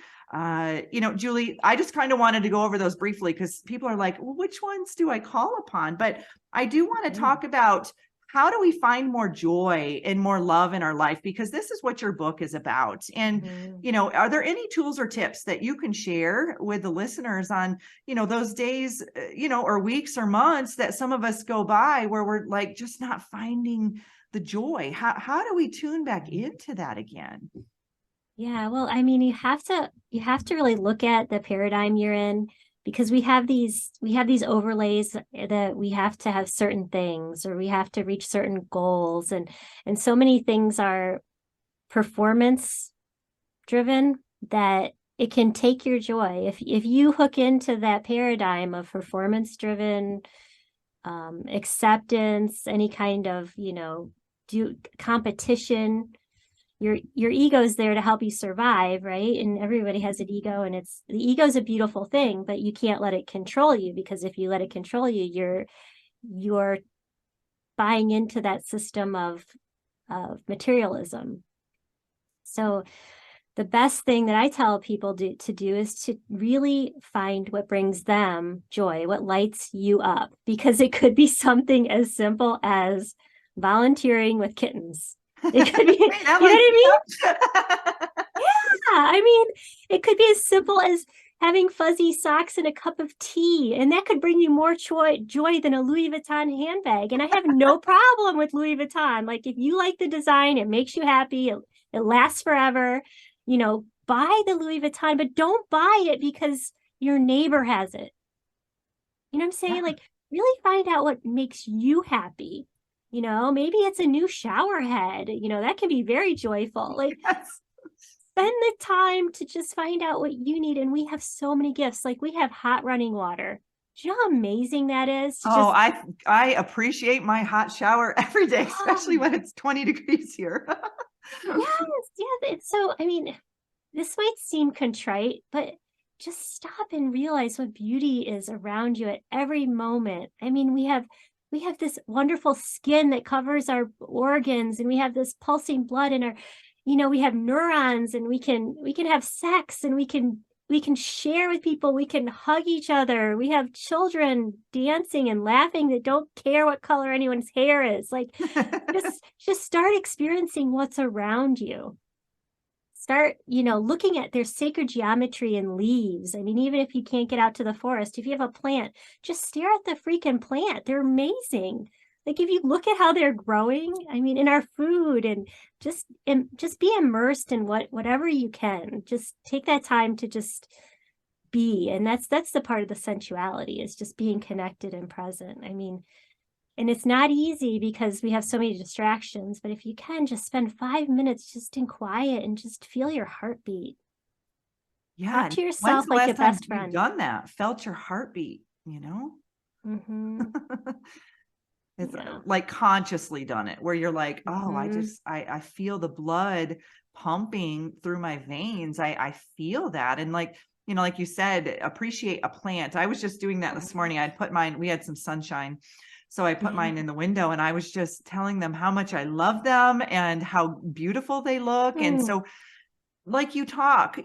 Julie, I just kind of wanted to go over those briefly because people are like, well, which ones do I call upon? But I do want to talk about, how do we find more joy and more love in our life? Because this is what your book is about. And, are there any tools or tips that you can share with the listeners on, those days, or weeks or months that some of us go by where we're like, just not finding the joy? How do we tune back into that again? Yeah, well, I mean, you have to really look at the paradigm you're in, because we have these overlays that we have to have certain things, or we have to reach certain goals, and so many things are performance driven that it can take your joy. If you hook into that paradigm of performance driven acceptance, any kind of competition, your ego's there to help you survive, right? And everybody has an ego, and the ego's a beautiful thing, but you can't let it control you, because if you let it control you, you're buying into that system of materialism. So the best thing that I tell people to do is to really find what brings them joy, what lights you up, because it could be something as simple as volunteering with kittens. It could be, you know what I mean? Yeah, I mean, it could be as simple as having fuzzy socks and a cup of tea, and that could bring you more joy than a Louis Vuitton handbag. And I have no problem with Louis Vuitton. Like, if you like the design, it makes you happy, it lasts forever, buy the Louis Vuitton, but don't buy it because your neighbor has it. You know what I'm saying? Yeah. Like, really find out what makes you happy. Maybe it's a new shower head, that can be very joyful. Like, yes. Spend the time to just find out what you need. And we have so many gifts. Like, we have hot running water. Do you know how amazing that is to Oh, just, I appreciate my hot shower every day, especially oh, when it's 20 degrees here. yes, yeah. It's so, I mean, this might seem contrite, but just stop and realize what beauty is around you at every moment. I mean, we have this wonderful skin that covers our organs, and we have this pulsing blood in our, we have neurons, and we can have sex, and we can share with people, we can hug each other. We have children dancing and laughing that don't care what color anyone's hair is. Like, just start experiencing what's around you. Start, looking at their sacred geometry in leaves. I mean, even if you can't get out to the forest, if you have a plant, just stare at the freaking plant. They're amazing. Like, if you look at how they're growing, I mean, in our food, and just be immersed in whatever you can. Just take that time to just be. And that's the part of the sensuality, is just being connected and present. I mean, and it's not easy because we have so many distractions, but if you can, just spend 5 minutes just in quiet and just feel your heartbeat. Yeah. Talk And to when's yourself the like a last time best you've friend. done that? Felt your heartbeat, Mm-hmm. It's Yeah. like consciously done it, where you're like, oh, Mm-hmm. I feel the blood pumping through my veins. I feel that. And like you said, appreciate a plant. I was just doing that this morning. I'd put mine, we had some sunshine. So I put mine in the window, and I was just telling them how much I love them and how beautiful they look. And Mm. so, like you talk,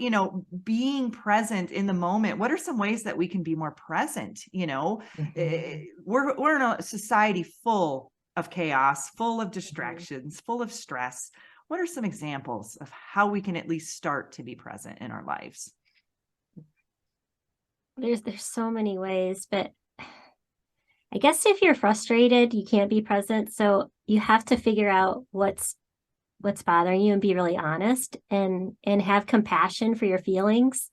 being present in the moment. What are some ways that we can be more present? Mhm. We're in a society full of chaos, full of Mhm. distractions, full of stress. What are some examples of how we can at least start to be present in our lives? There's so many ways, but I guess if you're frustrated, you can't be present. So you have to figure out what's bothering you and be really honest, and have compassion for your feelings.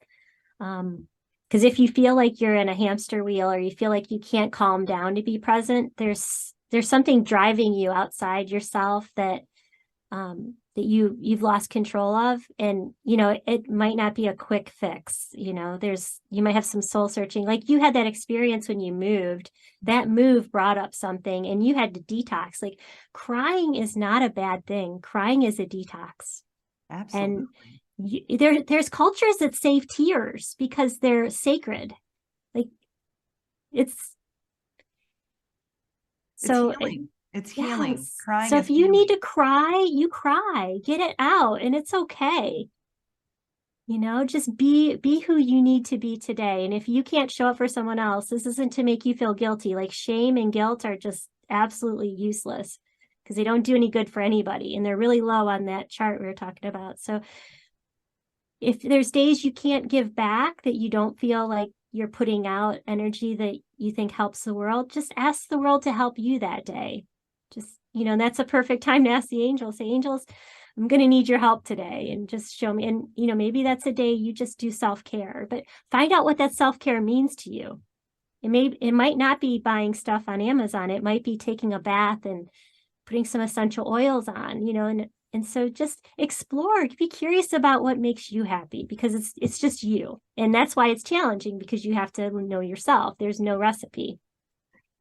Because if you feel like you're in a hamster wheel, or you feel like you can't calm down to be present, there's something driving you outside yourself that you've lost control of. And it might not be a quick fix. You might have some soul searching. Like, you had that experience when you moved. That move brought up something, and you had to detox. Like, crying is not a bad thing. Crying is a detox. And Absolutely. there's cultures that save tears because they're sacred. Like, it's It's so healing. It's healing. yes. Crying So is if you need healing. to cry, you cry, get it out, and it's okay. Just be who you need to be today. And if you can't show up for someone else, this isn't to make you feel guilty. Like, shame and guilt are just absolutely useless, because they don't do any good for anybody, and they're really low on that chart we were talking about. So if there's days you can't give back, that you don't feel like you're putting out energy that you think helps the world, just ask the world to help you that day. Just, and that's a perfect time to ask the angels. Say, angels, I'm going to need your help today, and just show me. And, maybe that's a day you just do self-care, but find out what that self-care means to you. It might not be buying stuff on Amazon. It might be taking a bath and putting some essential oils on, and so just explore, be curious about what makes you happy, because it's just you. And that's why it's challenging, because you have to know yourself. There's no recipe.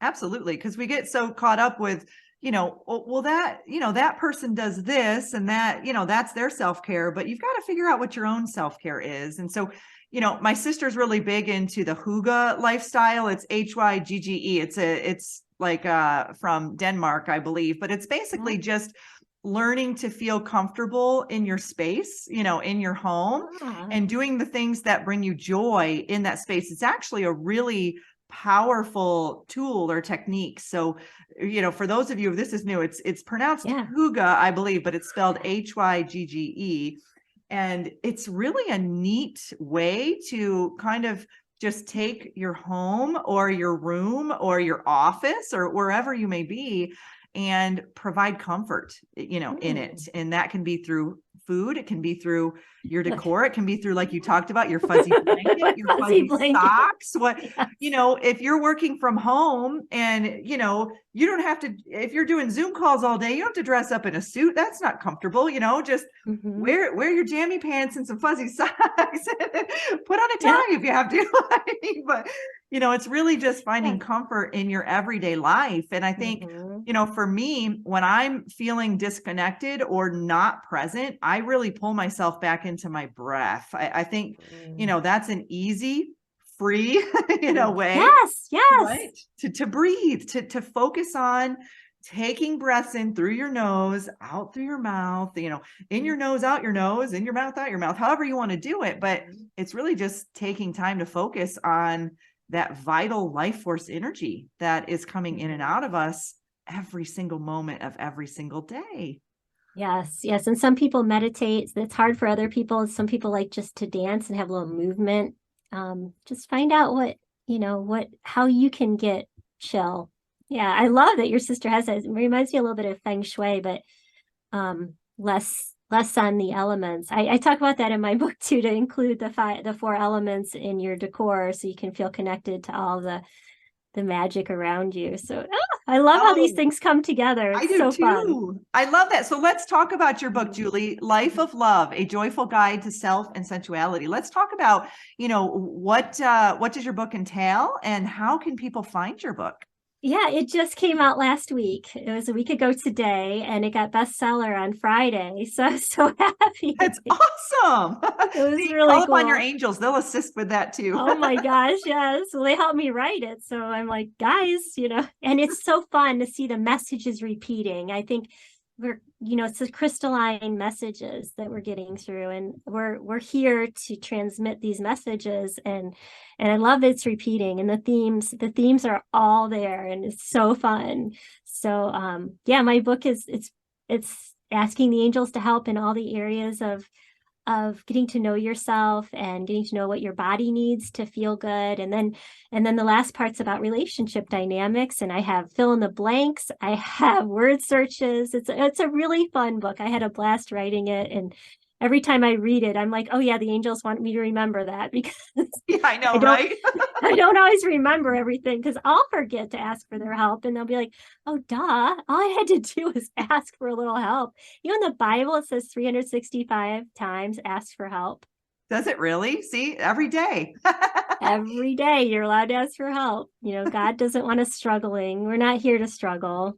Absolutely. Because we get so caught up with, well, that person does this and that, that's their self-care, but you've got to figure out what your own self-care is. And so, my sister's really big into the Hygge lifestyle. It's Hygge. It's like from Denmark, I believe, but it's basically just learning to feel comfortable in your space, in your home, Ah, and doing the things that bring you joy in that space. It's actually a really powerful tool or technique. So, for those of you, if this is new, it's pronounced yeah. Hygge, I believe, but it's spelled Hygge. And it's really a neat way to kind of just take your home or your room or your office or wherever you may be, and provide comfort, in it. And that can be through food. It can be through your decor. It can be through, like you talked about, your fuzzy blanket, your fuzzy socks. What, Yes. if you're working from home and, you don't have to, if you're doing Zoom calls all day, you don't have to dress up in a suit. That's not comfortable, just wear your jammy pants and some fuzzy socks. Put on a tie if you have to. But it's really just finding comfort in your everyday life. And I think, for me, when I'm feeling disconnected or not present, I really pull myself back into my breath. I think, that's an easy, free, way. Yes. Right. To breathe, to focus on taking breaths in through your nose, out through your mouth, in your nose, out your nose, in your mouth, out your mouth, however you want to do it. But it's really just taking time to focus on that vital life force energy that is coming in and out of us every single moment of every single day. Yes. And some people meditate. It's hard for other people. Some people like just to dance and have a little movement. Just find out how you can get chill. Yeah, I love that your sister has that. It reminds me a little bit of feng shui, but less on the elements. I talk about that in my book too, to include the 4 elements in your decor so you can feel connected to all the magic around you. So I love how these things come together. It's I do so too. fun. I love that. So let's talk about your book, Julie, Life of Love, A Joyful Guide to Self and Sensuality. Let's talk about, what does your book entail and how can people find your book? Yeah, it just came out last week. It was a week ago today, and it got bestseller on Friday. So I was so happy. That's awesome. It was See, really call cool. upon your angels. They'll assist with that too. Oh my gosh, yes. Well, they helped me write it. So I'm like, guys, and it's so fun to see the messages repeating. I think it's the crystalline messages that we're getting through, and we're here to transmit these messages, and I love it's repeating, and the themes are all there, and it's so fun. So my book it's asking the angels to help in all the areas of getting to know yourself and getting to know what your body needs to feel good. And then the last part's about relationship dynamics. And I have fill in the blanks. I have word searches. It's a really fun book. I had a blast writing it. And every time I read it, I'm like, oh yeah, the angels want me to remember that, because I know, right? I don't always remember everything, because I'll forget to ask for their help, and they'll be like, oh duh, all I had to do was ask for a little help. In the Bible, it says 365 times ask for help. Does it really? See, every day. Every day you're allowed to ask for help. God doesn't want us struggling. We're not here to struggle.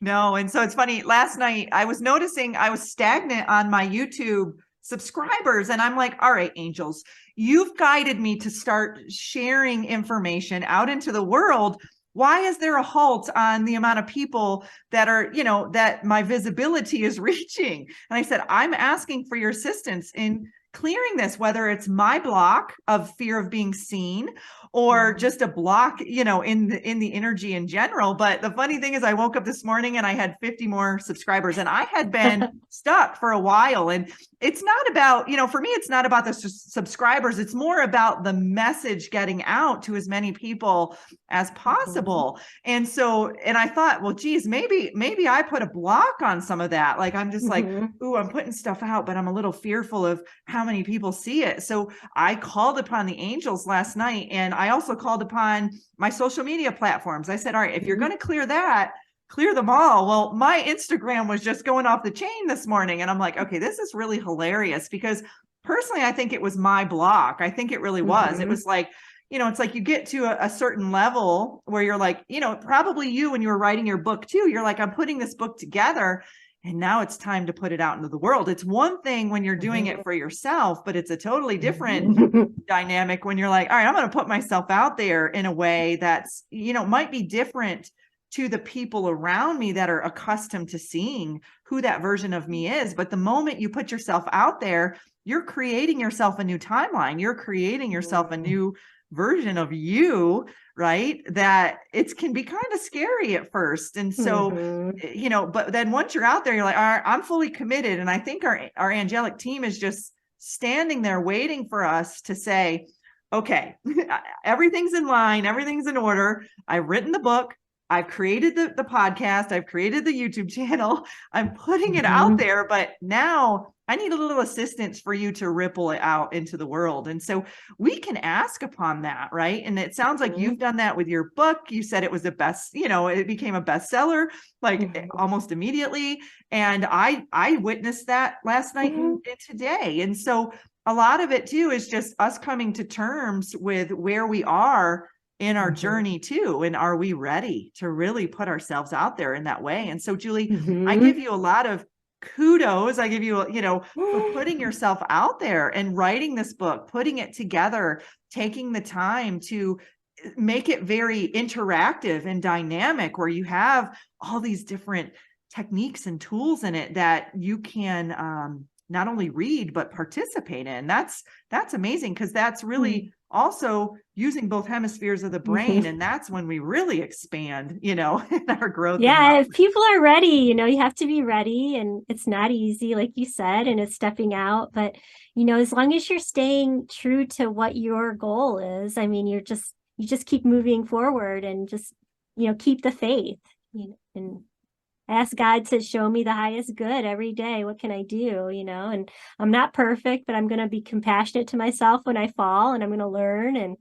No. And so it's funny. Last night I was noticing I was stagnant on my YouTube subscribers. And I'm like, all right, angels, you've guided me to start sharing information out into the world. Why is there a halt on the amount of people that are, that my visibility is reaching? And I said, I'm asking for your assistance in clearing this, whether it's my block of fear of being seen or just a block, in the energy in general. But the funny thing is I woke up this morning and I had 50 more subscribers, and I had been stuck for a while. And it's not about, for me, it's not about the subscribers. It's more about the message getting out to as many people as possible. And so, and I thought, well, geez, maybe I put a block on some of that. Like, I'm just like, ooh, I'm putting stuff out, but I'm a little fearful of how many people see it. So I called upon the angels last night, and I also called upon my social media platforms. I said, all right, if you're going to clear that, clear them all. Well, my Instagram was just going off the chain this morning. And I'm like, okay, this is really hilarious, because personally, I think it was my block. I think it really was. It was like, it's like you get to a certain level where you're like, probably you, when you were writing your book too, you're like, I'm putting this book together, and now it's time to put it out into the world. It's one thing when you're doing it for yourself, but it's a totally different dynamic when you're like, all right, I'm going to put myself out there in a way that's, might be different to the people around me that are accustomed to seeing who that version of me is. But the moment you put yourself out there, you're creating yourself a new timeline. You're creating yourself a new version of you, right? That it can be kind of scary at first. And so, but then once you're out there, you're like, all right, I'm fully committed. And I think our angelic team is just standing there waiting for us to say, okay, everything's in line, everything's in order. I've written the book. I've created the podcast, I've created the YouTube channel, I'm putting it Mhm. out there, but now I need a little assistance for you to ripple it out into the world. And so we can ask upon that, right? And it sounds like Mhm. you've done that with your book. You said it was the best, it became a bestseller like Mhm. almost immediately. And I witnessed that last night and today. And so a lot of it too is just us coming to terms with where we are in our journey too. And are we ready to really put ourselves out there in that way? And so, Julie, I give you a lot of kudos. I give you, for putting yourself out there and writing this book, putting it together, taking the time to make it very interactive and dynamic, where you have all these different techniques and tools in it that you can not only read but participate in. That's amazing, because that's really also using both hemispheres of the brain, and that's when we really expand, in our growth. Yeah, if people are ready, you have to be ready, and it's not easy, like you said, and it's stepping out. But, as long as you're staying true to what your goal is, I mean, you just keep moving forward and just, keep the faith, and ask God to show me the highest good every day. What can I do? And I'm not perfect, but I'm going to be compassionate to myself when I fall, and I'm going to learn. And,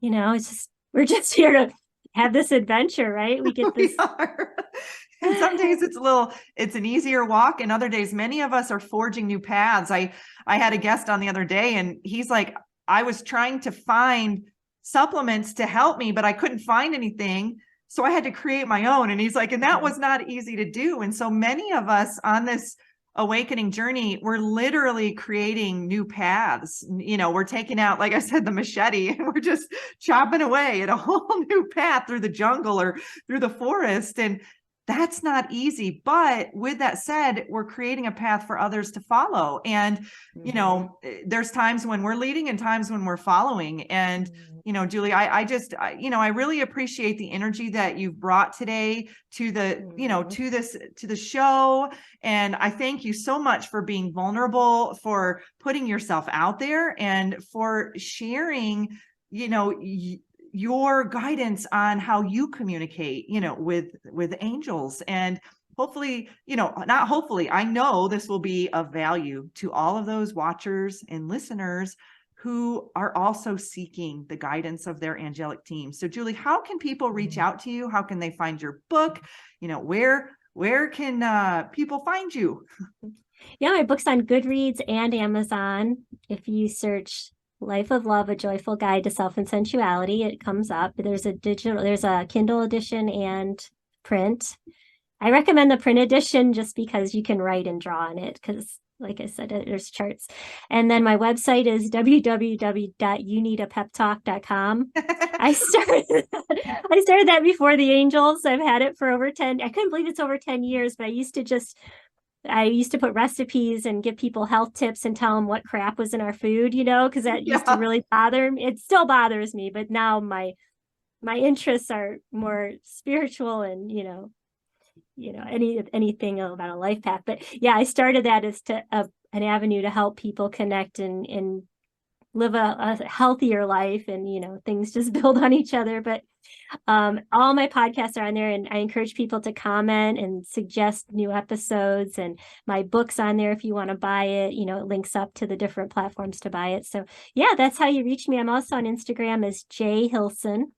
it's just, we're just here to have this adventure, right? We get this. We are. And some days it's an easier walk, and other days, many of us are forging new paths. I had a guest on the other day, and he's like, I was trying to find supplements to help me, but I couldn't find anything. So I had to create my own. And he's like, and that was not easy to do. And so many of us on this awakening journey, we're literally creating new paths. We're taking out, like I said, the machete, and we're just chopping away at a whole new path through the jungle or through the forest. And that's not easy. But with that said, we're creating a path for others to follow. And, there's times when we're leading and times when we're following. And, Julie, I really appreciate the energy that you've brought today to to the show. And I thank you so much for being vulnerable, for putting yourself out there, and for sharing, your guidance on how you communicate, with angels. And hopefully, not hopefully, I know this will be of value to all of those watchers and listeners who are also seeking the guidance of their angelic team. So, Julie, how can people reach out to you? How can they find your book? Where can people find you? Yeah, my book's on Goodreads and Amazon. If you search Life of Love, A Joyful Guide to Self and Sensuality, it comes up. There's a Kindle edition and print. I recommend the print edition just because you can write and draw on it, because like I said, there's charts. And then my website is www.youneedapeptalk.com. I started that before the angels. I've had it for over 10. I couldn't believe it's over 10 years, but I used to put recipes and give people health tips and tell them what crap was in our food, because that used to really bother me. It still bothers me, but now my interests are more spiritual and, anything about a life path. But yeah, I started that as an avenue to help people connect and live a healthier life, and, things just build on each other. But all my podcasts are on there, and I encourage people to comment and suggest new episodes, and my book's on there if you want to buy it. It links up to the different platforms to buy it. So yeah, that's how you reach me. I'm also on Instagram as J Hilsen.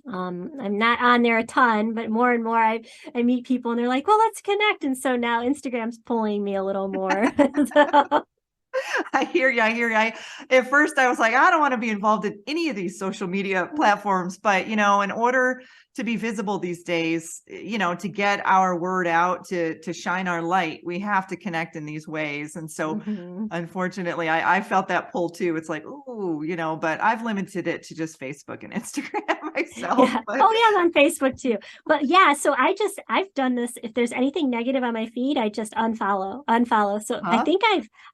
I'm not on there a ton, but more and more I meet people and they're like, well, let's connect. And so now Instagram's pulling me a little more. So. I hear you. At first I was like, I don't want to be involved in any of these social media platforms, but in order to be visible these days, to get our word out, to shine our light, we have to connect in these ways. And so unfortunately, I felt that pull too. It's like, ooh, but I've limited it to just Facebook and Instagram myself. Yeah. But... Oh yeah, I'm on Facebook too. But yeah, so I've done this. If there's anything negative on my feed, I just unfollow. So I think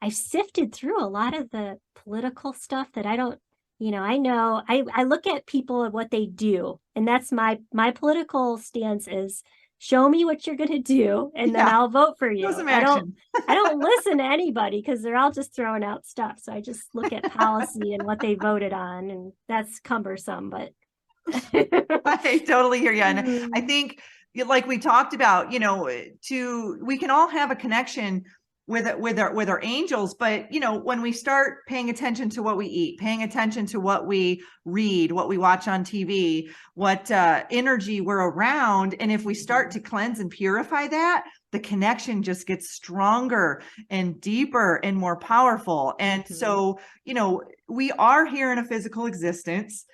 I've sifted through a lot of the political stuff that I don't, I know I look at people and what they do, and that's my political stance is show me what you're going to do, and then I'll vote for you. I don't listen to anybody because they're all just throwing out stuff. So I just look at policy and what they voted on, and that's cumbersome, but I totally hear you. And I Mm. think, like we talked about, we can all have a connection with our angels, but when we start paying attention to what we eat, paying attention to what we read, what we watch on TV, what energy we're around, and if we start to cleanse and purify that, the connection just gets stronger and deeper and more powerful. And so, we are here in a physical existence,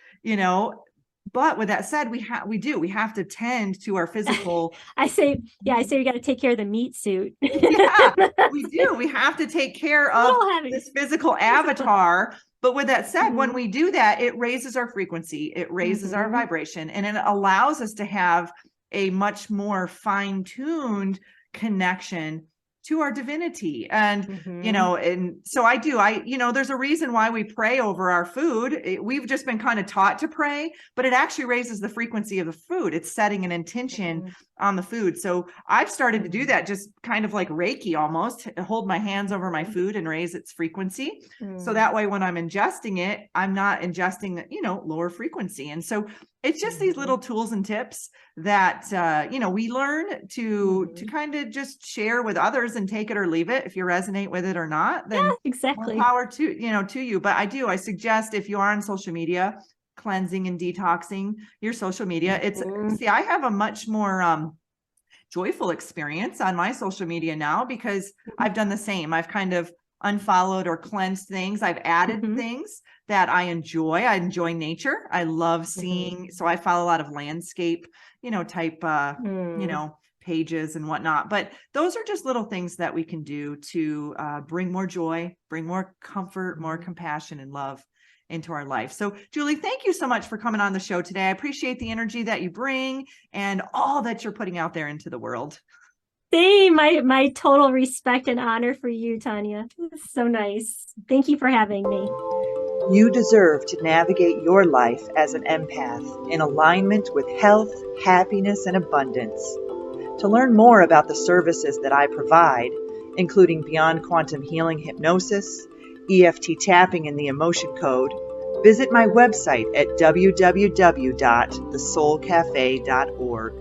but with that said, we have to tend to our physical. I say we got to take care of the meat suit. Yeah, we do. We have to take care of this physical avatar. But with that said, when we do that, it raises our frequency, it raises our vibration, and it allows us to have a much more fine-tuned connection to our divinity. And, and so there's a reason why we pray over our food. We've just been kind of taught to pray, but it actually raises the frequency of the food. It's setting an intention on the food. So I've started to do that, just kind of like Reiki almost, hold my hands over my food and raise its frequency. So that way, when I'm ingesting it, I'm not ingesting, lower frequency. And so it's just these little tools and tips that, we learn to kind of just share with others and take it or leave it. If you resonate with it or not, then exactly. more power to you. But I suggest, if you are on social media, cleansing and detoxing your social media, I have a much more joyful experience on my social media now, because I've done the same. I've kind of unfollowed or cleansed things. I've added things that I enjoy. I enjoy nature. I love seeing, so I follow a lot of landscape, type, pages and whatnot. But those are just little things that we can do to bring more joy, bring more comfort, more compassion and love into our life. So Julie, thank you so much for coming on the show today. I appreciate the energy that you bring and all that you're putting out there into the world. Same. My total respect and honor for you, Tanya. It's so nice. Thank you for having me. You deserve to navigate your life as an empath in alignment with health, happiness, and abundance. To learn more about the services that I provide, including Beyond Quantum Healing Hypnosis, EFT tapping, and the Emotion Code, visit my website at www.thesoulcafe.org.